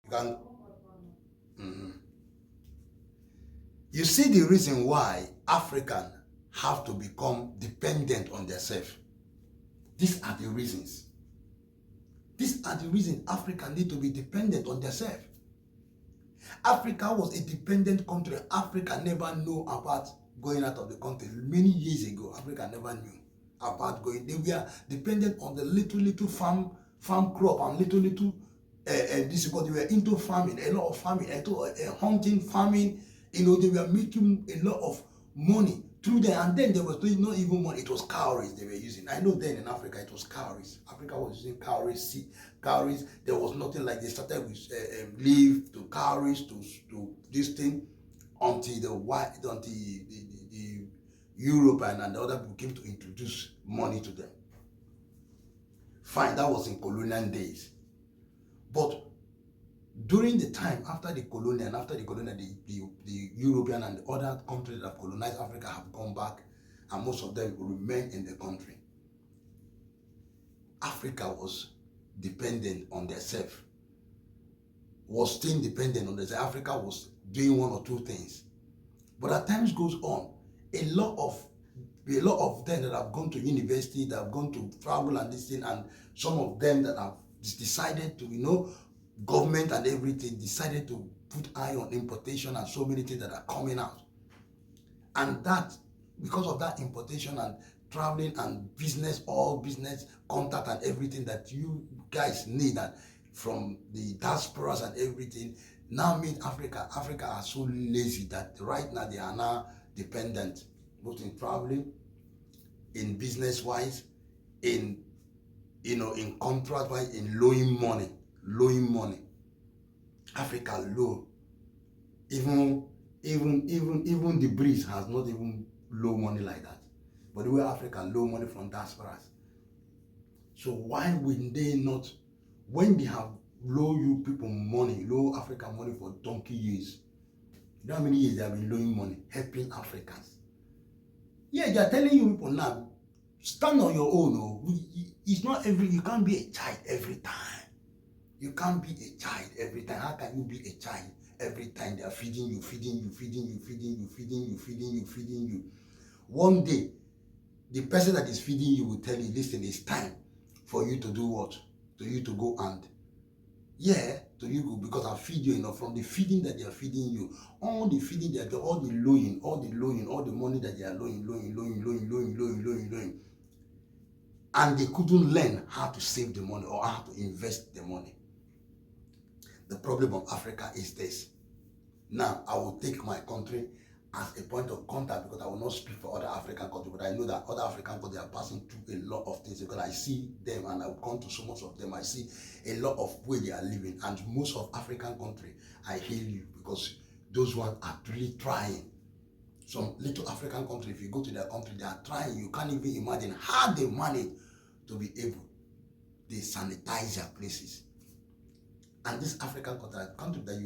You can. Mhm. You see the reason why Africans have to become dependent on themselves. These are the reasons. These are the reasons Africans need to be dependent on themselves. Africa was a dependent country. Africa never knew about going out of the country. Many years ago, Africa never knew about going. They were dependent on the little farm crop and little this, because they were into farming, a lot of farming, hunting, farming. They were making a lot of money through there. And then there was not even money. It was cowries they were using. I know then in Africa it was cowries. Africa was using cowries, cowries. There was nothing like they started with leaf to cowries to this thing until the Europe and the other people came to introduce money to them. Fine, that was in colonial days. But during the time after the colonial, the European and the other countries that have colonized Africa have gone back, and most of them remain in the country. Africa was dependent on themselves, was still dependent on themselves. Africa was doing one or two things. But as time goes on, a lot of them that have gone to university, that have gone to travel and this thing, and some of them that have decided to, government and everything decided to put eye on importation and so many things that are coming out. And that, because of that importation and traveling and business, all business contact and everything that you guys need, and from the diasporas and everything, now made Africa are so lazy that right now they are now dependent, both in traveling, in business wise, in contract wise, in loaning money. Africa low. Even the breeze has not even low money like that. But the way Africa low money from diasporas. So why will they not, when they have low you people money, low African money for donkey years? You know how many years they have been loaning money, helping Africans? Yeah, they are telling you people now, stand on your own. It's not you can't be a child every time. You can't be a child every time. How can you be a child every time they are feeding you? One day, the person that is feeding you will tell you, listen, it's time for you to do what? To you to go and, to you go, because I feed you from the feeding that they are feeding you, all the feeding they are doing, all the loaning, all the money that they are loaning. And they couldn't learn how to save the money or how to invest the money. The problem of Africa is this. Now, I will take my country as a point of contact, because I will not speak for other African countries, but I know that other African countries are passing through a lot of things, because I see them and I've gone to so much of them. I see a lot of where they are living, and most of African countries, I hail you, because those ones are really trying. Some little African country, if you go to their country, they are trying. You can't even imagine how they manage to be able. They sanitize their places. And this African country that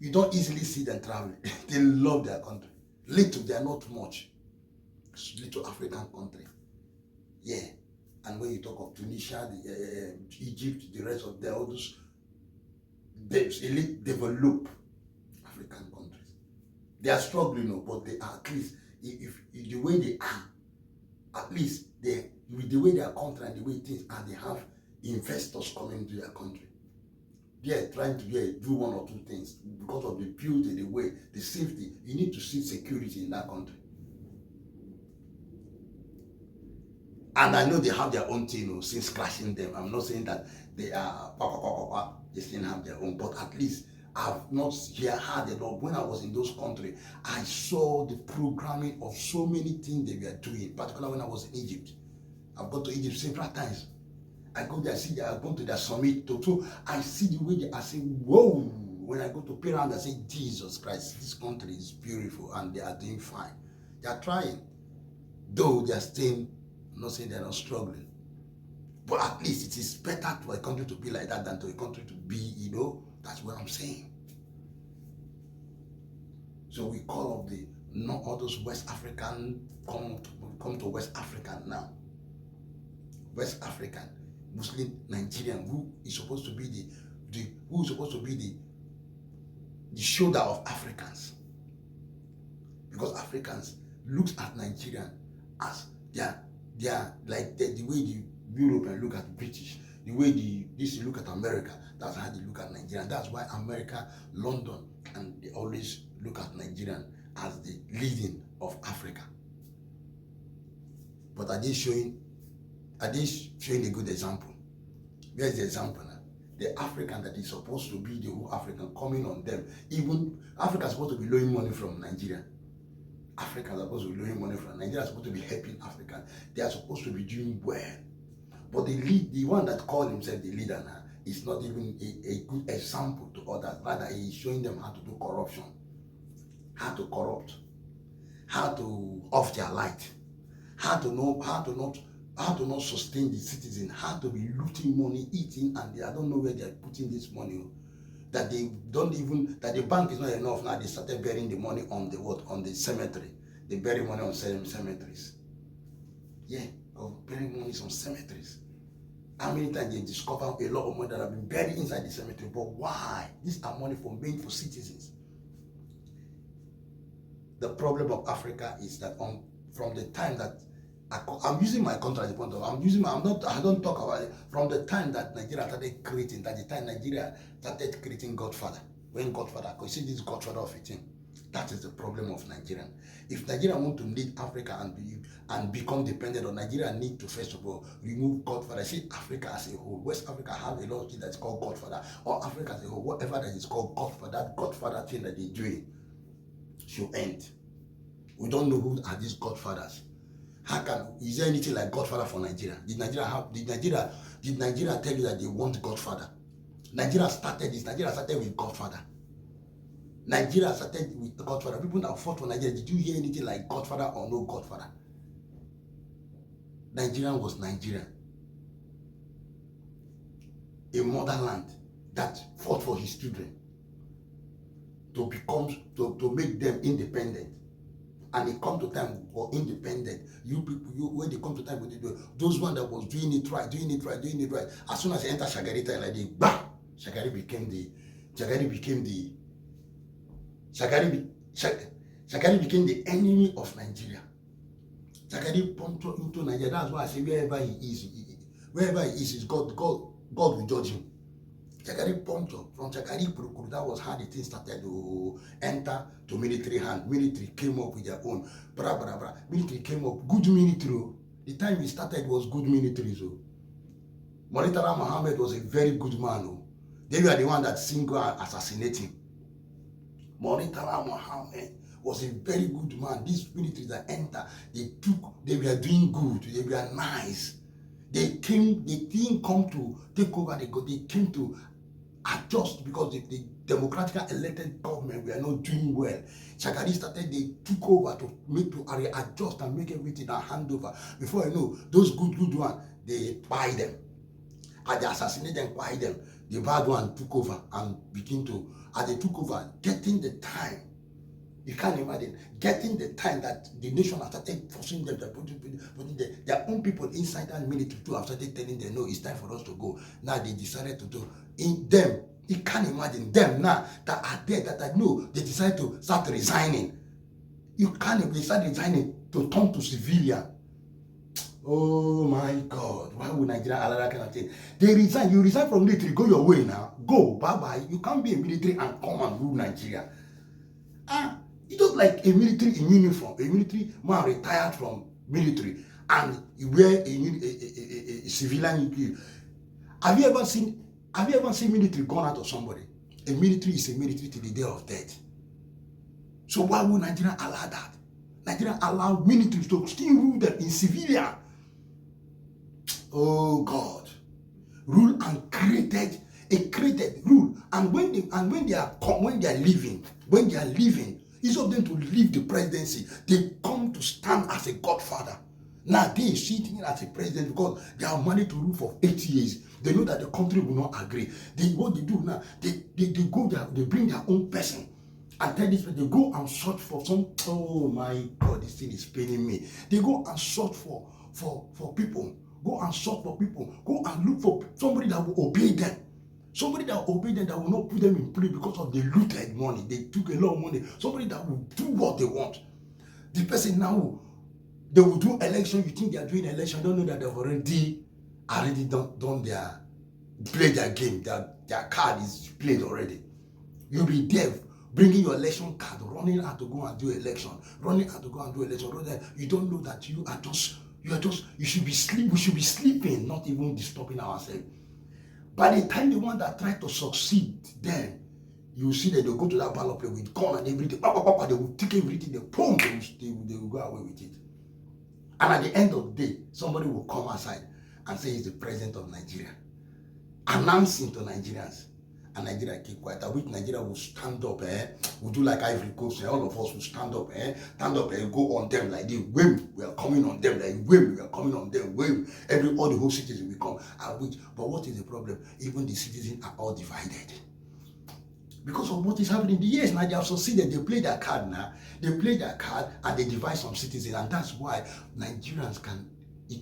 you don't easily see them traveling. They love their country. Little, they are not much. It's little African country. Yeah. And when you talk of Tunisia, Egypt, the rest of all those elite developed African countries. They are struggling, but they are, at least, if the way they are, at least with the way their country and the way things are, they have investors coming into their country. They are trying to do one or two things because of the beauty, the way, the safety. You need to see security in that country. And I know they have their own thing, since crashing them. I'm not saying that they are they still have their own, but at least I've not heard a lot. When I was in those countries, I saw the programming of so many things they were doing, particularly when I was in Egypt. I've gone to Egypt several times. I go there, see, I've gone to their summit too. So I see the way I say, whoa. When I go to Pyramid, I say, Jesus Christ, this country is beautiful, and they are doing fine. They are trying. Though they are still, I'm not saying they're not struggling. But at least it is better for a country to be like that than to a country to be, that's what I'm saying. So we call up not all those West African, come to West African now. West African, Muslim Nigerian, who is supposed to be who is supposed to be the shoulder of Africans. Because Africans looks at Nigerian as they are like the way the European look at British, the way this look at America, that's how they look at Nigerian. That's why America, London, and they always look at Nigerian as the leading of Africa. But are they showing a good example? Where's the example now? The African that is supposed to be the whole African coming on them. Even Africa is supposed to be loaning money from Nigeria. Africans are supposed to be loaning money from Nigeria, are supposed to be helping Africans. They are supposed to be doing well. But the one that called himself the leader now is not even a good example to others. Rather, he is showing them how to do corruption, how to corrupt, how to off their light, how to not sustain the citizen, how to be looting money, eating, and I don't know where they are putting this money. That the bank is not enough now. They started burying the money on the cemetery. They bury money on cemeteries. Yeah, burying money on cemeteries. How many times they discover a lot of money that have been buried inside the cemetery? But why? These are money made for citizens. The problem of Africa is that from the time that I'm using my country as a point of I don't talk about it. From the time that Nigeria started creating, Nigeria started creating Godfather. When Godfather, because you see this Godfather of 18, that is the problem of Nigeria. If Nigeria want to lead Africa and become dependent on Nigeria, need to first of all remove Godfather. See Africa as a whole. West Africa have a lot of things that's called Godfather. Or Africa as a whole, whatever that is called Godfather, that Godfather thing that they're doing should end. We don't know who are these Godfathers. Is there anything like Godfather for Nigeria? Did Nigeria tell you that they want Godfather? Nigeria started with Godfather. Nigeria started with Godfather. People that fought for Nigeria, did you hear anything like Godfather or no Godfather? Nigeria was Nigeria. A motherland that fought for his children to make them independent. And it come to time for independent. When they come to time, those one that was doing it right. As soon as they enter Shagari time, like bam, Shagari became the enemy of Nigeria. Shagari pumped into Nigeria. That's why I say wherever he is God will judge him. Shagari pumped up. From Shagari Purukuru, that was how the thing started to enter to military hand. Military came up with their own. Military came up. Good military. The time we started was good military. So Murtala Muhammad was a very good man. They were the one that single assassinating. Murtala Muhammad was a very good man. These militaries that enter, they were doing good. They were nice. They didn't come to take over. They came to adjust because the democratically elected government were not doing well. Shagari started, they took over to adjust and make everything a handover. Before you know, those good ones, they buy them. And they assassinate them, buy them. The bad one took over and as they took over, getting the time. You can't imagine getting the time that the nation has started forcing them to putting their own people inside that military too have started telling them, no, it's time for us to go. Now they decided to do in them. You can't imagine them now that are there that know they decide to start resigning. You can't even start resigning to turn to civilian. Oh my God, why would Nigeria allow that kind of thing? They resign, you resign from military, go your way now. Go, bye-bye. You can't be a military and come and rule Nigeria. It's just like a military in uniform. A military man retired from military and you wear a civilian. Have you ever seen military gone out of somebody? A military is a military till the day of death. So why would Nigeria allow that? Nigeria allow military to still rule them in civilian. Oh God, rule and created rule. And when they are leaving, instead of them to leave the presidency, they come to stand as a godfather. Now they sitting as a president because they are managed to rule for 8 years. They know that the country will not agree. What they do now, they go there, they bring their own person. And tell this, they go and search for some. Oh my God, this thing is paining me. They go and search for people. Go and search for people. Go and look for somebody that will obey them. Somebody that will obey them, that will not put them in prison because of the looted money. They took a lot of money. Somebody that will do what they want. The person now, they will do election. You think they are doing election. Don't know that they've already done their, played their game. Their card is played already. You'll be there bringing your election card, running out to go and do election, running out to go and do election. You don't know that you should be we should be sleeping, not even disturbing ourselves. By the time the one that tried to succeed, then you see that they'll go to that ballot plate with gun and everything. They will take everything, they will go away with it. And at the end of the day, somebody will come outside and say he's the president of Nigeria, announcing to Nigerians. And Nigeria keep quiet. I wish Nigeria will stand up, we'll do like Ivory Coast, all of us will stand up, go on them like this. We are coming on them like we are coming on them. All the whole citizens will come. I wish, but what is the problem? Even the citizens are all divided. Because of what is happening. Yes, now they have succeeded. They play their card now. They play their card and they divide some citizens. And that's why Nigerians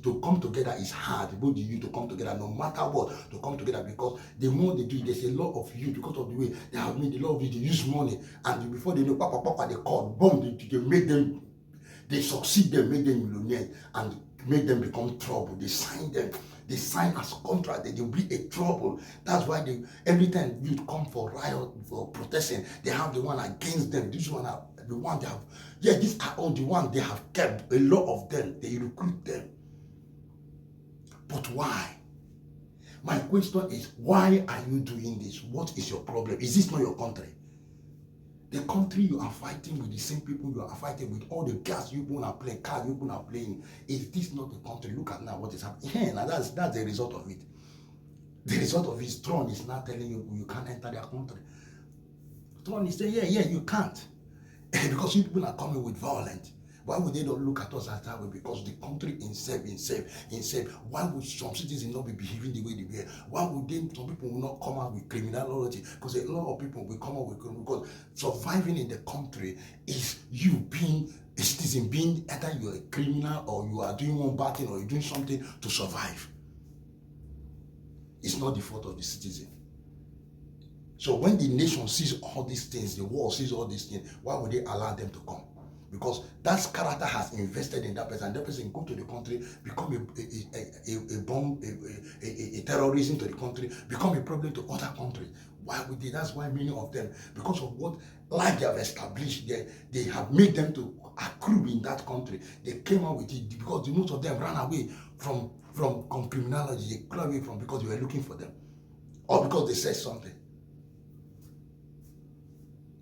to come together is hard. Both the youth to come together, no matter what, to come together, because the more they do it, there's a lot of youth, because of the way they have made a lot of youth, they use money, and before they know, they call, boom, they make them, they succeed them, make them millionaires, and make them become trouble. They sign as contract, they will be a trouble. That's why every time youth come for riot, for protesting, they have the one against them. This one are the one they have, these are all the one they have kept. A lot of them, they recruit them. But why? My question is, why are you doing this? What is your problem? Is this not your country? The country you are fighting with, the same people you are fighting with, all the gas you are playing, cars you are playing. Is this not the country? Look at now what is happening. Yeah, now that's the result of it. The result of his throne is now telling you can't enter their country. Throne is saying, yeah, you can't. Because you people are coming with violence. Why would they not look at us as that way? Because the country in itself. Why would some citizens not be behaving the way they were? Why would some people will not come out with criminality? Because a lot of people will come out with criminality. Because surviving in the country is you being a citizen, being either you're a criminal or you are doing one bad thing or you're doing something to survive. It's not the fault of the citizen. So when the nation sees all these things, the world sees all these things, why would they allow them to come? Because that character has invested in that person, and that person go to the country, become a bomb, a terrorism to the country, become a problem to other countries. Why would they? That's why many of them, because of what life they have established, they have made them to accrue in that country. They came out with it because most of them ran away from criminality. They ran away from because they were looking for them, or because they said something.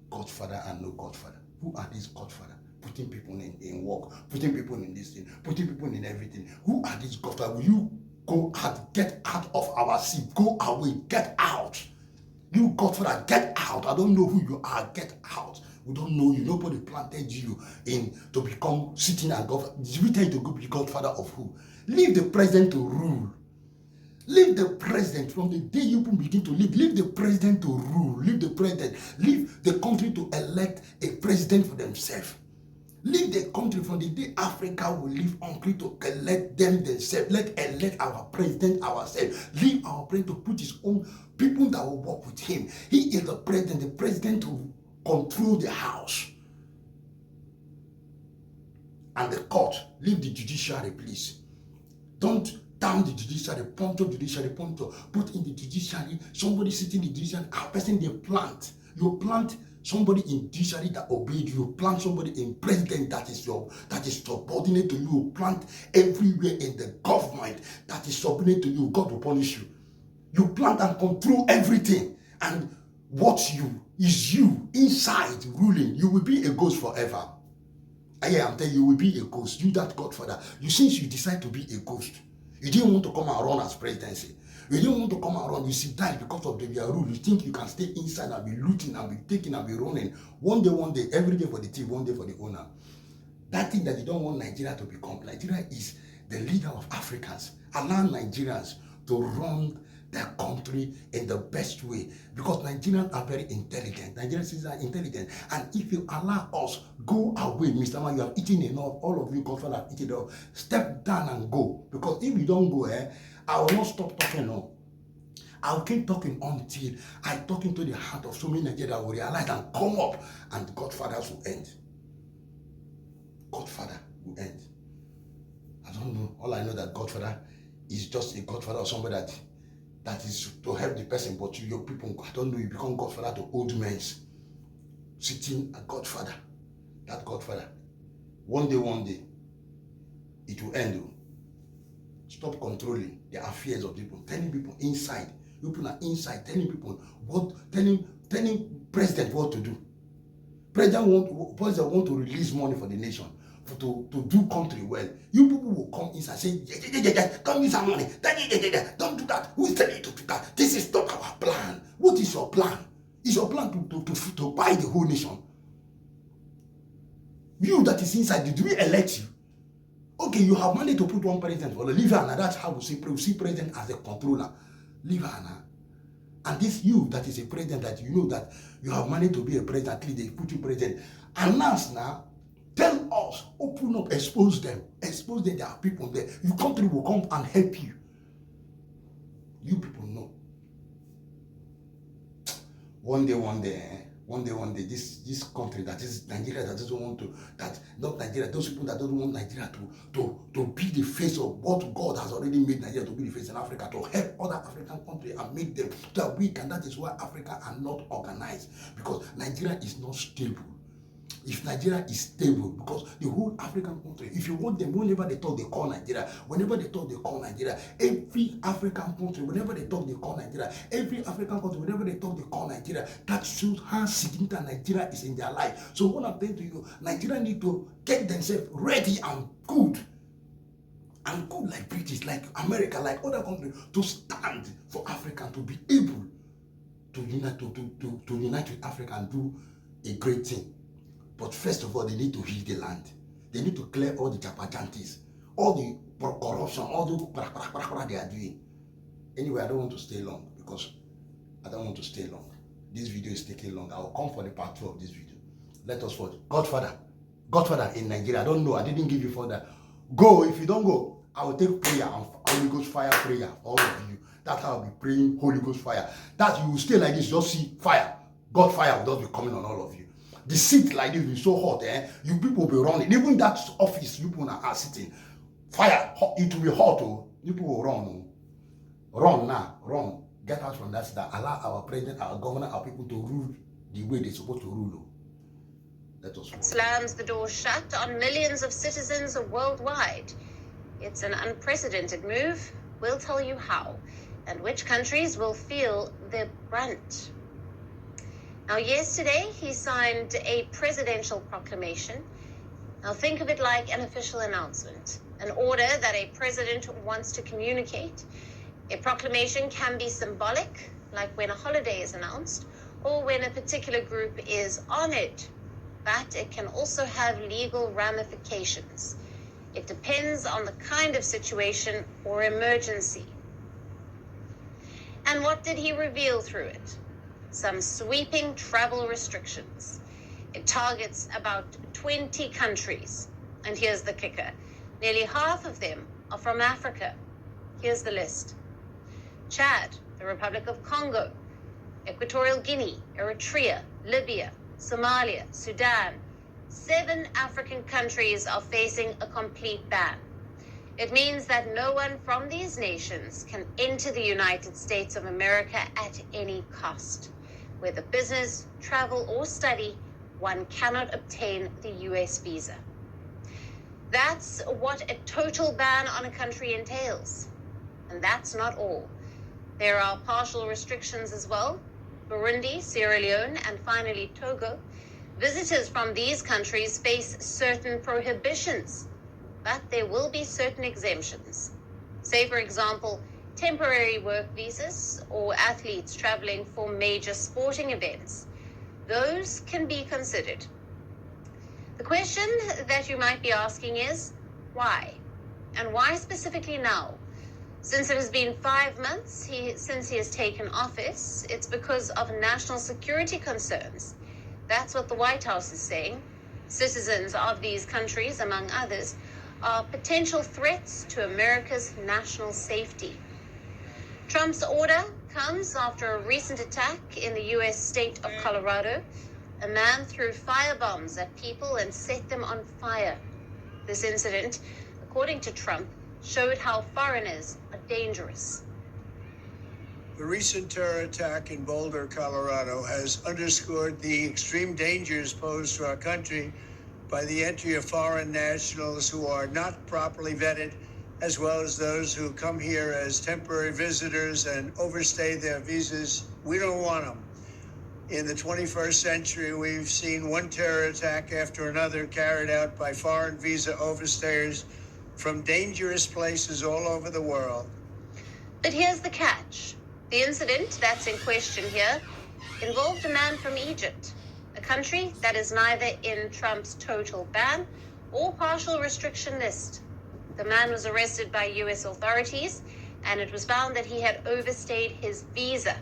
Godfather and no Godfather. Who are these Godfather? Putting people in work, putting people in this thing, putting people in everything. Who are these Godfather? Will you go out, get out of our seat, go away, get out. You Godfather, get out. I don't know who you are, get out. We don't know you. Nobody planted you in to become sitting as Godfather. Did we tell you to go be Godfather of who? Leave the president to rule. Leave the president from the day you begin to live. Leave the president to rule. Leave the president. Leave the country to elect a president for themselves. Leave the country from the day Africa will leave hungry to elect them themselves. Let's elect our president ourselves. Leave our president to put his own people that will work with him. He is the president to control the house. And the court, leave the judiciary, please. Don't down the judiciary, put in the judiciary, somebody sitting in the judiciary, a person they plant. You plant somebody in judiciary that obeyed you. Plant somebody in president that is subordinate to you. Plant everywhere in the government that is subordinate to you. God will punish you. You plant and control everything, and what is you inside ruling. You will be a ghost forever. Yeah, I'm telling you, you will be a ghost. You that Godfather. Since you decide to be a ghost, you didn't want to come and run as presidency. You didn't want to come and run. You see that because of their rule. You think you can stay inside and be looting and be taking and be running. One day, every day for the team, one day for the owner. That thing that you don't want Nigeria to become. Nigeria is the leader of Africans. Allow Nigerians to run their country in the best way, because Nigerians are very intelligent. Nigerians are intelligent, and if you allow us go away, Mr. Man, you have eaten enough. All of you, Godfather, have eaten enough. Step down and go, because if you don't go, I will not stop talking. No, I'll keep talking until I talk into the heart of so many Nigerians will realize and come up, and the Godfathers will end. Godfather will end. I don't know. All I know that Godfather is just a Godfather or somebody that is to help the person, but to your people, I don't know, you become Godfather to old men sitting a Godfather. That Godfather. One day, it will end. Stop controlling the affairs of people, telling people inside. People are inside, telling people telling president what to do. President want to release money for the nation, to do country well. You people will come inside saying, don't use our money. Don't do that. Who is telling you to do that? This is not our plan. What is your plan? Is your plan to buy the whole nation? You that is inside, did we elect you? Okay, you have money to put one president for Libya, and that's how we see president as a controller. Libya, and this you that is a president, that you know that you have money to be a president, at least they put you president. Announce now, tell us, open up, expose them. There are people there. Your country will come and help you. You people know. One day, this country, that is Nigeria, that doesn't want to, that not Nigeria, those people that don't want Nigeria to be the face of what God has already made Nigeria to be the face in Africa, to help other African countries and make them that weak, and that is why Africa are not organized, because Nigeria is not stable. If Nigeria is stable, because the whole African country, if you want them, whenever they talk, they call Nigeria. Whenever they talk, they call Nigeria. Every African country, whenever they talk, they call Nigeria. Every African country, whenever they talk, they call Nigeria. That shows how significant Nigeria is in their life. So what I'm saying to you, Nigeria need to get themselves ready and good like British, like America, like other countries, to stand for Africa, to be able to unite with Africa and do a great thing. But first of all, they need to heal the land. They need to clear all the japajantis, all the corruption, all the they are doing. Anyway, I don't want to stay long, because I don't want to stay long. This video is taking long. I will come for the part 2 of this video. Let us watch. Godfather in Nigeria. I don't know. I didn't give you further. Go. If you don't go, I will take prayer and Holy Ghost fire prayer for all of you. That's how I'll be praying Holy Ghost fire. That you will stay like this, just see fire. God fire will just be coming on all of you. The seat like this will be so hot, you people will be running. Even that office you people are sitting, fire, it will be hot, you people will run. Run now, run. Get out from that seat. Allow our president, our governor, our people to rule the way they're supposed to rule. Let us. Slams the door shut on millions of citizens worldwide. It's an unprecedented move. We'll tell you how, and which countries will feel the brunt. Now, yesterday, he signed a presidential proclamation. Now, think of it like an official announcement, an order that a president wants to communicate. A proclamation can be symbolic, like when a holiday is announced, or when a particular group is honored, but it can also have legal ramifications. It depends on the kind of situation or emergency. And what did he reveal through it? Some sweeping travel restrictions. It targets about 20 countries. And here's the kicker. Nearly half of them are from Africa. Here's the list. Chad, the Republic of Congo, Equatorial Guinea, Eritrea, Libya, Somalia, Sudan. 7 African countries are facing a complete ban. It means that no one from these nations can enter the United States of America at any cost. Whether business, travel, or study, one cannot obtain the US visa. That's what a total ban on a country entails. And that's not all. There are partial restrictions as well. Burundi, Sierra Leone, and finally Togo. Visitors from these countries face certain prohibitions, but there will be certain exemptions. Say, for example, temporary work visas or athletes traveling for major sporting events. Those can be considered. The question that you might be asking is, why? And why specifically now? Since it has been 5 months since he has taken office, it's because of national security concerns. That's what the White House is saying. Citizens of these countries, among others, are potential threats to America's national safety. Trump's order comes after a recent attack in the U.S. state of Colorado. A man threw firebombs at people and set them on fire. This incident, according to Trump, showed how foreigners are dangerous. The recent terror attack in Boulder, Colorado, has underscored the extreme dangers posed to our country by the entry of foreign nationals who are not properly vetted, as well as those who come here as temporary visitors and overstay their visas. We don't want them. In the 21st century, we've seen one terror attack after another carried out by foreign visa overstayers from dangerous places all over the world. But here's the catch. The incident that's in question here involved a man from Egypt, a country that is neither in Trump's total ban or partial restriction list. The man was arrested by U.S. authorities, and it was found that he had overstayed his visa.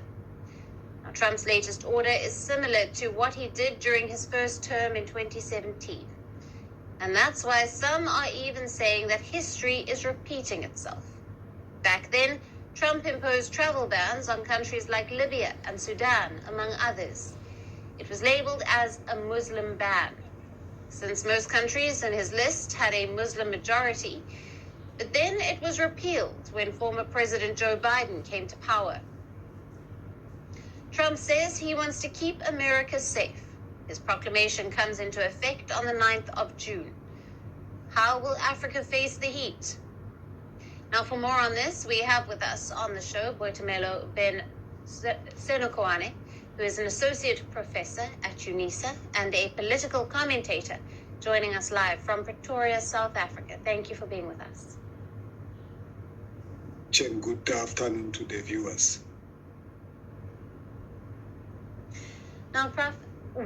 Now, Trump's latest order is similar to what he did during his first term in 2017. And that's why some are even saying that history is repeating itself. Back then, Trump imposed travel bans on countries like Libya and Sudan, among others. It was labeled as a Muslim ban, since most countries in his list had a Muslim majority. But then it was repealed when former President Joe Biden came to power. Trump says he wants to keep America safe. His proclamation comes into effect on the 9th of June. How will Africa face the heat? Now, for more on this, we have with us on the show Boitumelo Ben Senokoane, who is an associate professor at UNISA and a political commentator, joining us live from Pretoria, South Africa. Thank you for being with us. Jen, good afternoon to the viewers. Now, Prof,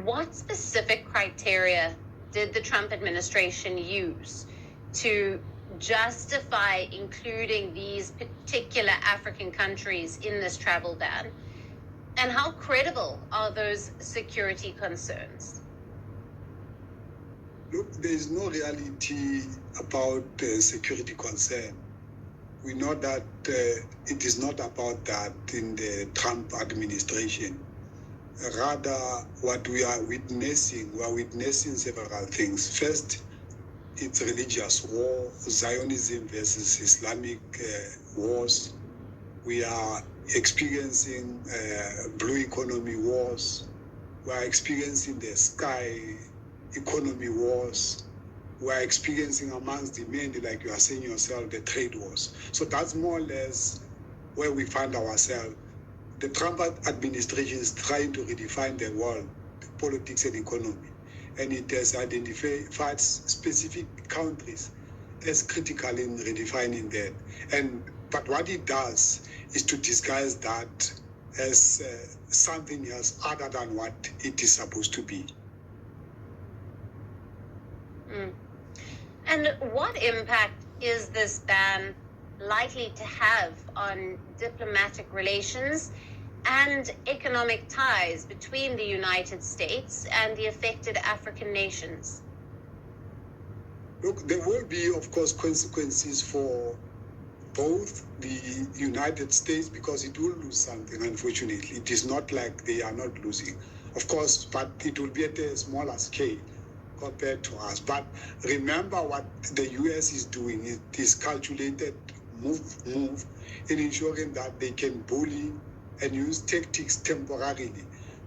what specific criteria did the Trump administration use to justify including these particular African countries in this travel ban? And how credible are those security concerns? Look, there is no reality about security concern. We know that it is not about that in the Trump administration. Rather, what we are witnessing several things. First, it's religious war, Zionism versus Islamic wars. We are experiencing blue economy wars. We are experiencing the sky economy wars. We are experiencing amongst the men, like you are saying yourself, the trade wars. So that's more or less where we find ourselves. The Trump administration is trying to redefine the world, politics and economy. And it has identified specific countries as critical in redefining that. But what it does is to disguise that as something else other than what it is supposed to be. And what impact is this ban likely to have on diplomatic relations and economic ties between the United States and the affected African nations? Look, there will be, of course, consequences for both the United States because it will lose something, unfortunately. It is not like they are not losing. Of course, but it will be at a smaller scale compared to us. But remember what the U.S. is doing. It is calculated move in ensuring that they can bully and use tactics temporarily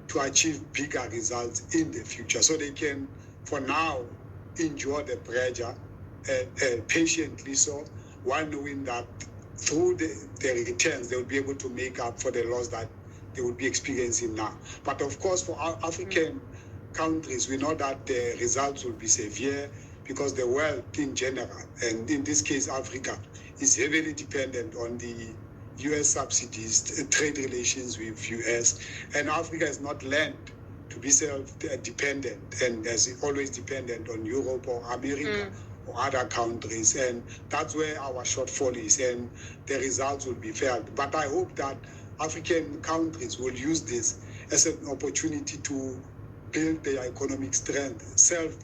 to achieve bigger results in the future. So they can, for now, endure the pressure patiently so, while knowing that through the returns, they will be able to make up for the loss that they will be experiencing now. But of course, for our African countries, we know that the results will be severe because the world in general, and in this case, Africa, is heavily dependent on the U.S. subsidies, trade relations with U.S., and Africa is not learned to be self-dependent and as always dependent on Europe or America or other countries, and that's where our shortfall is, and the results will be felt. But I hope that African countries will use this as an opportunity to build their economic strength,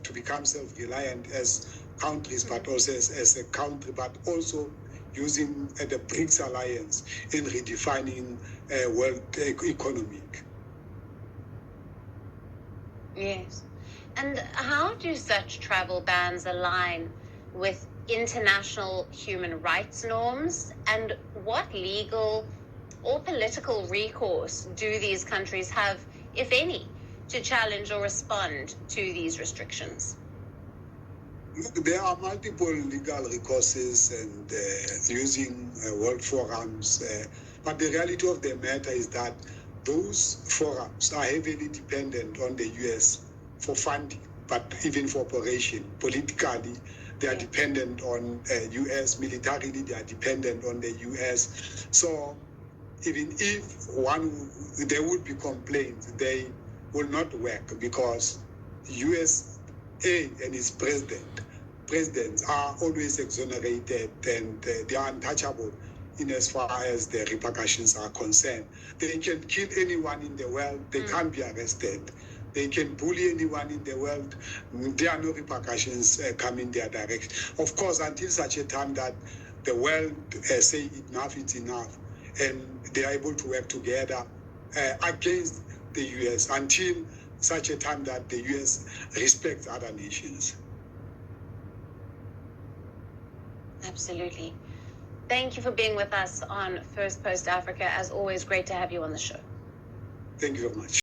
to become self-reliant as countries, but also as a country, but also using the BRICS alliance in redefining world economic. Yes. And how do such travel bans align with international human rights norms? And what legal or political recourse do these countries have, if any, to challenge or respond to these restrictions? There are multiple legal recourses and using world forums, but the reality of the matter is that those forums are heavily dependent on the US for funding, but even for operation. Politically, they are dependent on US. Militarily, they are dependent on the US. So even if there would be complaints, they will not work because USA and its presidents are always exonerated and they are untouchable in as far as the repercussions are concerned. They can kill anyone in the world, they can't be arrested. They can bully anyone in the world, there are no repercussions coming their direction. Of course, until such a time that the world say enough is enough, and they are able to work together against the US until such a time that the US respects other nations. Absolutely. Thank you for being with us on First Post Africa. As always, great to have you on the show. Thank you very much.